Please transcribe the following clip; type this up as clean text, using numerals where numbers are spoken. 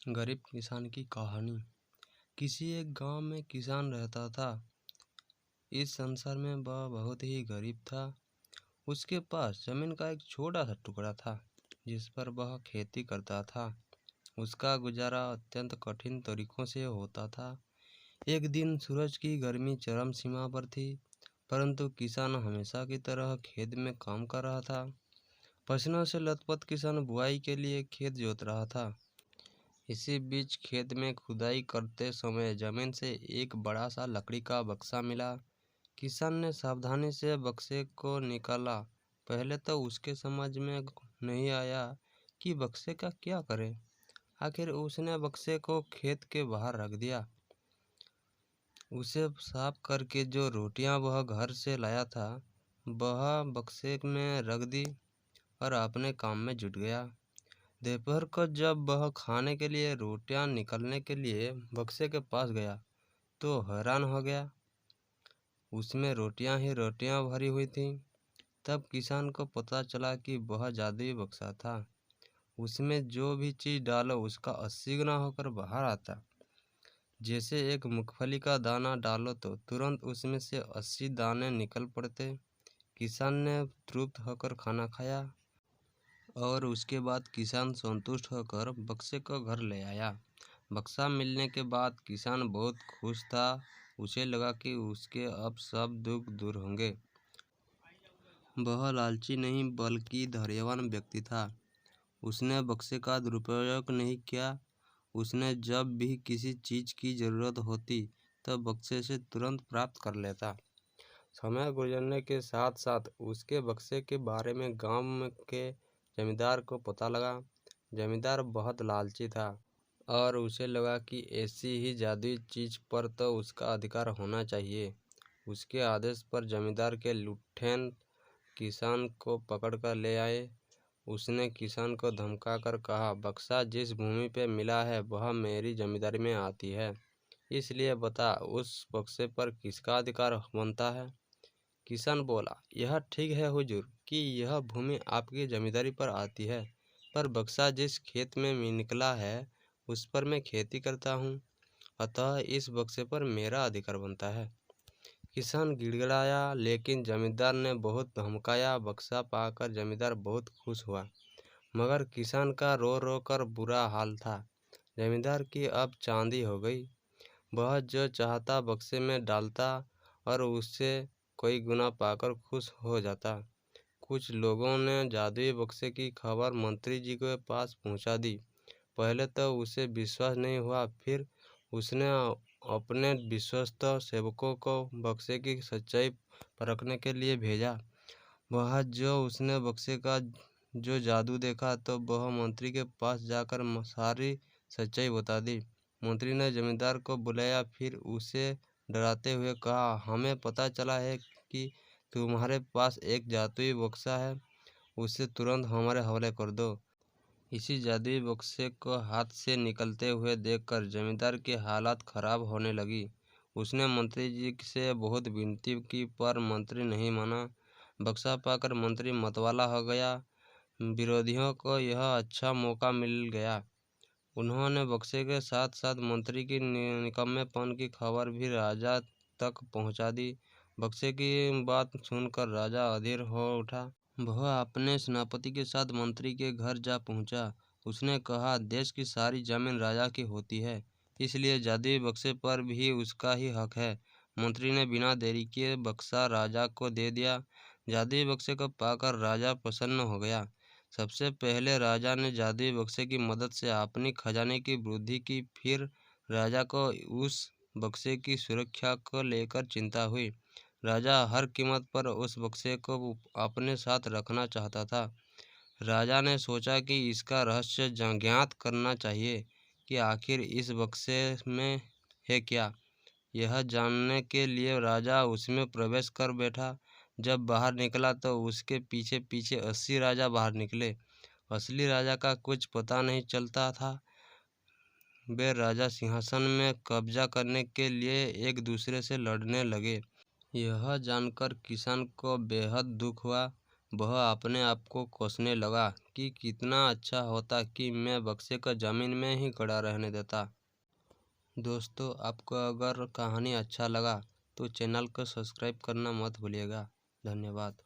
गरीब किसान की कहानी। किसी एक गांव में किसान रहता था। इस संसार में वह बहुत ही गरीब था। उसके पास जमीन का एक छोटा सा टुकड़ा था जिस पर वह खेती करता था। उसका गुजारा अत्यंत कठिन तरीकों से होता था। एक दिन सूरज की गर्मी चरम सीमा पर थी, परंतु किसान हमेशा की तरह खेत में काम कर रहा था। पसीनों से लथपथ किसान बुआई के लिए खेत जोत रहा था। इसी बीच खेत में खुदाई करते समय जमीन से एक बड़ा सा लकड़ी का बक्सा मिला। किसान ने सावधानी से बक्से को निकाला। पहले तो उसके समझ में नहीं आया कि बक्से का क्या करे। आखिर उसने बक्से को खेत के बाहर रख दिया। उसे साफ करके जो रोटियां वह घर से लाया था वह बक्से में रख दी और अपने काम में जुट गया। दोपहर को जब वह खाने के लिए रोटियां निकालने के लिए बक्से के पास गया तो हैरान हो गया। उसमें रोटियां ही रोटियां भरी हुई थीं। तब किसान को पता चला कि वह जादुई बक्सा था। उसमें जो भी चीज़ डालो उसका 80 गुना होकर बाहर आता। जैसे एक मूंगफली का दाना डालो तो तुरंत उसमें से 80 दाने निकल पड़ते। किसान ने तृप्त होकर खाना खाया और उसके बाद किसान संतुष्ट होकर बक्से को घर ले आया। बक्सा मिलने के बाद किसान बहुत खुश था। उसे लगा कि उसके अब सब दुख दूर होंगे। वह लालची नहीं बल्कि धैर्यवान व्यक्ति था। उसने बक्से का दुरुपयोग नहीं किया। उसने जब भी किसी चीज़ की ज़रूरत होती तब बक्से से तुरंत प्राप्त कर लेता। समय गुजरने के साथ साथ उसके बक्से के बारे में गांव के जमींदार को पता लगा। जमींदार बहुत लालची था और उसे लगा कि ऐसी ही जादुई चीज़ पर तो उसका अधिकार होना चाहिए। उसके आदेश पर जमींदार के लुटेन किसान को पकड़कर ले आए। उसने किसान को धमकाकर कहा, बक्सा जिस भूमि पे मिला है वह मेरी जमींदारी में आती है, इसलिए बता उस बक्से पर किसका अधिकार बनता है। किसान बोला, यह ठीक है हुजूर कि यह भूमि आपकी जमींदारी पर आती है, पर बक्सा जिस खेत में निकला है उस पर मैं खेती करता हूँ, अतः इस बक्से पर मेरा अधिकार बनता है। किसान गिड़गिड़ाया, लेकिन जमींदार ने बहुत धमकाया। बक्सा पाकर जमींदार बहुत खुश हुआ, मगर किसान का रो रो कर बुरा हाल था। जमींदार की अब चांदी हो गई। वह जो चाहता बक्से में डालता और उससे कई गुना पाकर खुश हो जाता। कुछ लोगों ने जादुई बक्से की खबर मंत्री जी के पास पहुंचा दी। पहले तो उसे विश्वास नहीं हुआ, फिर उसने अपने विश्वस्त सेवकों को बक्से की सच्चाई परखने के लिए भेजा। वह जो उसने बक्से का जो जादू देखा तो वह मंत्री के पास जाकर सारी सच्चाई बता दी। मंत्री ने जमींदार को बुलाया, फिर उसे डराते हुए कहा, हमें पता चला है कि तुम्हारे पास एक जादुई बक्सा है, उसे तुरंत हमारे हवाले कर दो। इसी जादुई बक्से को हाथ से निकलते हुए देखकर जमींदार की हालत खराब होने लगी। उसने मंत्री जी से बहुत विनती की, पर मंत्री नहीं माना। बक्सा पाकर मंत्री मतवाला हो गया। विरोधियों को यह अच्छा मौका मिल गया। उन्होंने बक्से के साथ साथ मंत्री की निकम्मेपन की खबर भी राजा तक पहुंचा दी। बक्से की बात सुनकर राजा अधीर हो उठा। वह अपने सेनापति के साथ मंत्री के घर जा पहुंचा। उसने कहा, देश की सारी जमीन राजा की होती है, इसलिए जादुई बक्से पर भी उसका ही हक है। मंत्री ने बिना देरी किए बक्सा राजा को दे दिया। जादुई बक्से को पाकर राजा प्रसन्न हो गया। सबसे पहले राजा ने जादुई बक्से की मदद से अपनी खजाने की वृद्धि की। फिर राजा को उस बक्से की सुरक्षा को लेकर चिंता हुई। राजा हर कीमत पर उस बक्से को अपने साथ रखना चाहता था। राजा ने सोचा कि इसका रहस्य ज्ञात करना चाहिए कि आखिर इस बक्से में है क्या। यह जानने के लिए राजा उसमें प्रवेश कर बैठा। जब बाहर निकला तो उसके पीछे पीछे 80 राजा बाहर निकले। असली राजा का कुछ पता नहीं चलता था। वे राजा सिंहासन में कब्जा करने के लिए एक दूसरे से लड़ने लगे। यह जानकर किसान को बेहद दुख हुआ। वह अपने आप को कोसने लगा कि कितना अच्छा होता कि मैं बक्से को ज़मीन में ही खड़ा रहने देता। दोस्तों, आपको अगर कहानी अच्छा लगा तो चैनल को सब्सक्राइब करना मत भूलिएगा। धन्यवाद।